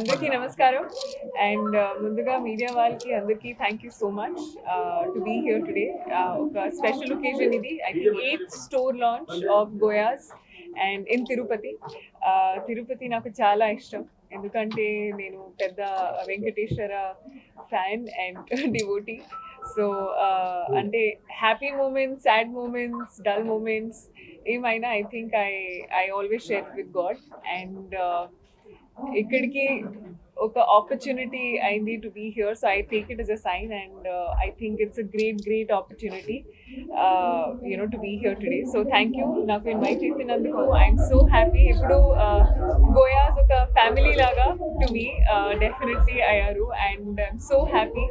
అందరికీ నమస్కారం అండ్ ముందుగా మీడియా వాళ్ళకి అందరికీ thank you so much to be here today. ఒక స్పెషల్ ఒకేజన్ ఇది. I think 8th store launch of Goyaz and in Tirupati. Tirupati నాకు చాలా ఇష్టం ఎందుకంటే నేను పెద్ద Venkateswara fan and devotee. So అంటే happy moments, sad moments, dull moments ఏమైనా I think I always share with God. And ఇక్కడికి ఒక ఆపర్చునిటీ అయింది to be here, so I take it as a sign and I think it's a great opportunity to be here today. So thank you నాకు invite చేసినందుకు. I'm so happy. ఇప్పుడు గోయాస్ ఒక family లాగా to me definitely అయ్యారు and I'm so happy.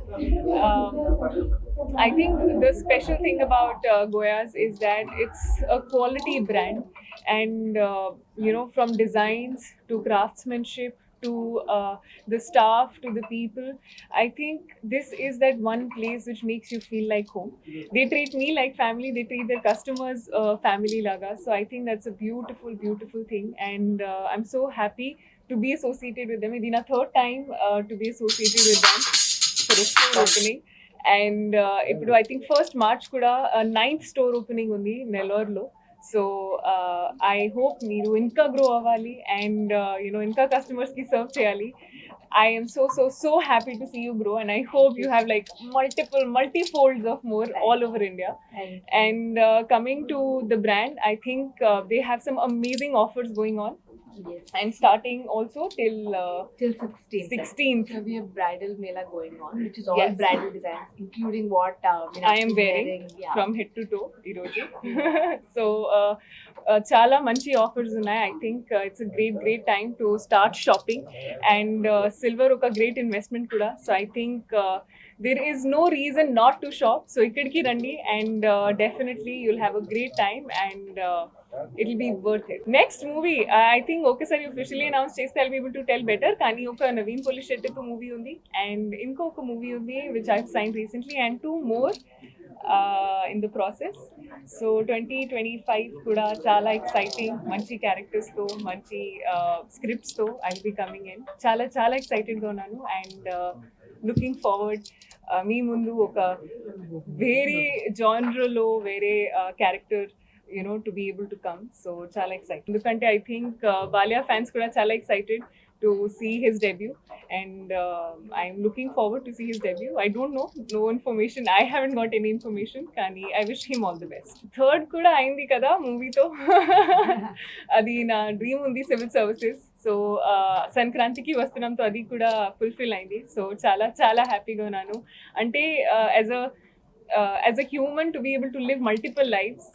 I think the special thing about Goyas is that it's a quality brand, and from designs to craftsmanship to the staff to the people, I think this is that one place which makes you feel like home. They treat me like family. They treat their customers family laga. So I think that's a beautiful thing, and I'm so happy to be associated with them. It's my third time to be associated with them for a store opening. And ఇప్పుడు I think first March కూడా 9th store opening ఉంది నెల్లూరులో. So I hope మీరు ఇంకా grow అవ్వాలి and ఇంకా కస్టమర్స్కి serve చేయాలి. I am so happy to see you grow, and I hope you have like multi-folds of more all over India. And coming to the brand, I think they have some amazing offers going on. Yes. And starting also till 16th. So we have bridal mela going on, which is all Yes. bridal designs, including what I am wearing Yeah. from head to toe ఈరోజు. So చాలా మంచి offers ఉన్నాయి. I think it's a great time to start shopping and silver ఒక great investment కూడా. So I think there is no reason not to shop. So ikkadiki randi and definitely you'll have a great time and it'll be worth it. Next movie, I think okasari officially announce cheste I'll be able to tell better. Kani oka Naveen Polishetty to movie undi and inko oka movie undi which I've signed recently and two more in the process. So 2025 kuda chala exciting manchi characters tho manchi scripts tho I'll be coming in. Chala excited ga unnanu and looking forward. మీ ముందు ఒక వేరే జానర్లో వేరే character to be able to come. So చాలా excited ఎందుకంటే I think Balayya fans కూడా చాలా excited to see his debut and I'm looking forward to see his debut. I don't know, no information. I haven't got any information kani I wish him all the best. Third kuda ayindi kada movie to adi na dream undi civil services. So సంక్రాంతికి వస్తున్నాంతో అది కూడా fulfil అయింది. So చాలా హ్యాపీగా ఉన్నాను. అంటే as a human to be able to live multiple lives,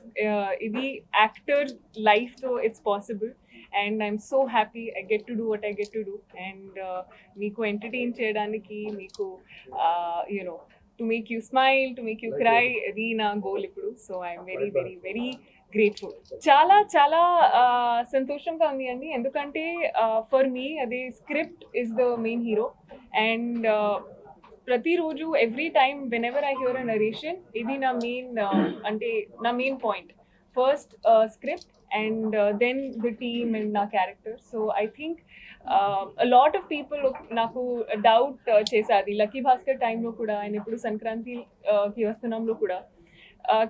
ఇది actor life తో it's possible. And I'm so happy I get to do what I get to do and meeku entertain cheyadaniki meeku to make you smile, to make you cry, adi na goal ippudu. So I'm very grateful. చాలా సంతోషంగా ఉంది అండి ఎందుకంటే for me అదే script is the main hero and ప్రతిరోజు every time whenever I hear a narration ఇది నా main point. First script and then the team and na character. So I think a lot of people naku doubt chesadi Lucky Bhaskar time lo kuda and ippudu Sankranti ki vastunam lo kuda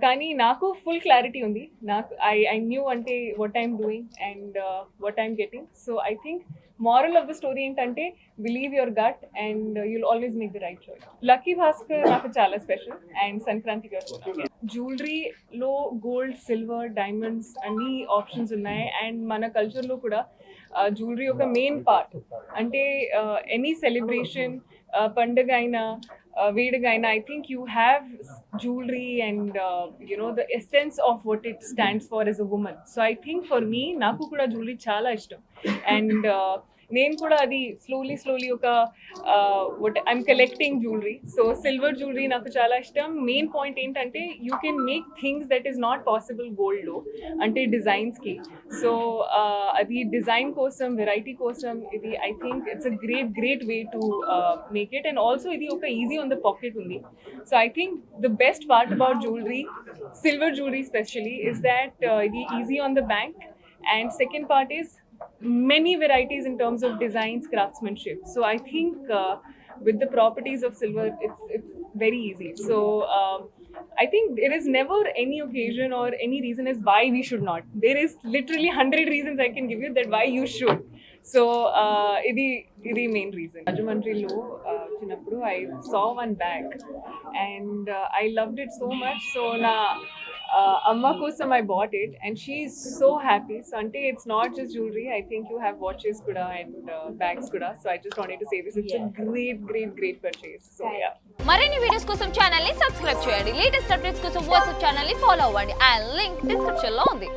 కానీ నాకు full clarity ఉంది. నాకు I knew అంటే what I'm doing and what I'm getting. So I think moral of the story ఏంటంటే believe your gut and you'll always make the right choice. Lucky Bhaskar నాకు చాలా special and సంక్రాంతికి వస్తున్నాను. జ్యువెలరీలో gold, silver, diamonds అన్ని options ఉన్నాయి and మన కల్చర్లో కూడా జ్యువెలరీ ఒక మెయిన్ పార్ట్. అంటే ఎనీ సెలబ్రేషన్, పండుగ అయినా వేడుగైనా I think you have jewelry and the essence of what it stands for as a woman. So I think for me నాకు కూడా జ్యువెలరీ చాలా ఇష్టం అండ్ నేను కూడా అది స్లోలీ ఒక what I'm collecting jewelry. So silver jewelry నాకు చాలా ఇష్టం. మెయిన్ పాయింట్ ఏంటంటే you can make things that is not possible గోల్డ్లో అంటే డిజైన్స్కి. సో అది డిజైన్ కోసం, వెరైటీ కోసం ఇది I think it's a great way to make it and also ఇది ఒక ఈజీ ఆన్ ద పాకెట్ ఉంది. So I think the best part about jewellery, silver jewellery especially, is that ఇది easy on the bank and second part is many varieties in terms of designs, craftsmanship. So I think with the properties of silver, it's very easy. So I think there is never any occasion or any reason as why we should not. There is literally 100 reasons I can give you that why you should. So ఇది main reason. రాజమండ్రిలో చిన్నప్పుడు I saw one bag and I loved it so much. So నా అమ్మ కోసం I bought it and she is so happy. So అంటే it's not just jewellery, I think you have watches కూడా and bags కూడా. So I just wanted to say this, it's a great purchase. So yeah. మరిన్ని videos కోసం channel ని subscribe చేయండి. Latest updates కోసం WhatsApp channel ని follow అవ్వండి. ఆ లింక్ డిస్క్రిప్షన్ లో ఉంది.